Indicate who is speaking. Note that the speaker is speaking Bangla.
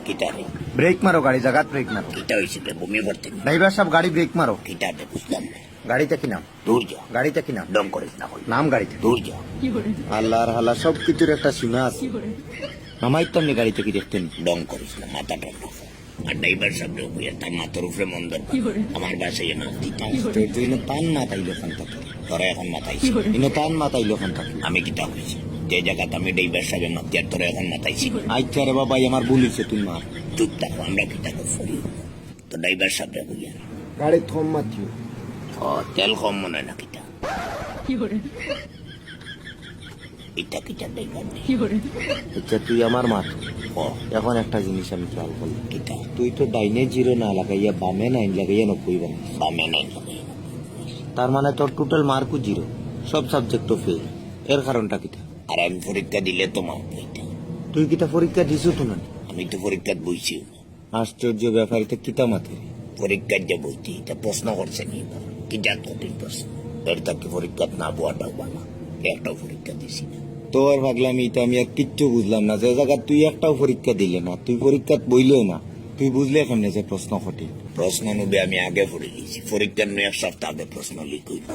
Speaker 1: কিটারে
Speaker 2: ব্রেক মারো, গাড়ি জাগাত ব্রেক মারো।
Speaker 1: কিটা হয়েছে বমি করতে
Speaker 2: ড্রাইভার সাহেব গাড়ি ব্রেক মারো।
Speaker 1: কিটারে বুঝলাম না।
Speaker 2: গাড়িতে কি নাম?
Speaker 1: দূর যা,
Speaker 2: গাড়িতে কি নাম?
Speaker 1: ডং করিস না হই।
Speaker 2: নাম গাড়িতে।
Speaker 1: দূর যা।
Speaker 2: আল্লাহর হালা সব কিছুর একটা সীমা আছে। নামাইতাম নি গাড়িতে কি দেখতেন?
Speaker 1: ডং করিস না, মাথা ঠান্ডা কর। আর ড্রাইভার সামনে হইয়া তার মাথার উপরে মন্দর আমার বাসায় না দিতাম।
Speaker 2: তান মাথাইলো খান থাকি,
Speaker 1: তোরা এখন মাথাইছি।
Speaker 2: ইনো তান মাথাইলো খান থাকি।
Speaker 1: আমি কিতা হয়েছি যে জায়গাতে আমি ড্রাইভার সাহেবের মাতি আর তোরা এখন মাথাইছি।
Speaker 2: আচ্ছা রে বাবা, আমার ভুল হয়েছে, তুই মার।
Speaker 1: চুপ থাকো, আমরা কিতা করি তো ড্রাইভার সাহেব হইয়া।
Speaker 2: গাড়ি থম মাতিও।
Speaker 1: ও তেল কম মনে হয় না কিতা। এটা কিটা ড্রাইভার নেই।
Speaker 2: আচ্ছা তুই আমার মার।
Speaker 1: ও
Speaker 2: এখন একটা জিনিস আমি খেয়াল করলাম,
Speaker 1: কিতা
Speaker 2: তুই তো ডাইনে জিরো না লাগাইয়া বামে নাইন লাগাইয়া 90 বানাইস।
Speaker 1: বামে নাই লাগে।
Speaker 2: তার মানে তোর টোটাল মার্কও জিরো, সব সাবজেক্টও ফেল। এর কারণটা কিটা?
Speaker 1: আর আমি পরীক্ষা দিলে তোমার বইতে।
Speaker 2: তুই কিটা পরীক্ষা দিছো তো না?
Speaker 1: আমি তো পরীক্ষা বইছি।
Speaker 2: আশ্চর্য ব্যাপার, এটা কিতা মাথে?
Speaker 1: পরীক্ষার যে বইটি এটা প্রশ্ন করছে নি কি জাত কঠিন প্রশ্ন। এর তাকে পরীক্ষা না বোয়াটাও ভালো। একটাও পরীক্ষা দিছি না।
Speaker 2: তোর ভাগলামি এটা আমি আর কিচ্ছু বুঝলাম না। যে জায়গা তুই একটাও পরীক্ষা দিলে না, তুই পরীক্ষা বইলেও না, তুই বুঝলে কেমনে যে প্রশ্ন কঠিন?
Speaker 1: প্রশ্ন নবে আমি আগে পড়ে গেছি। পরীক্ষার নয় এক সপ্তাহ আগে প্রশ্ন লিক হইল।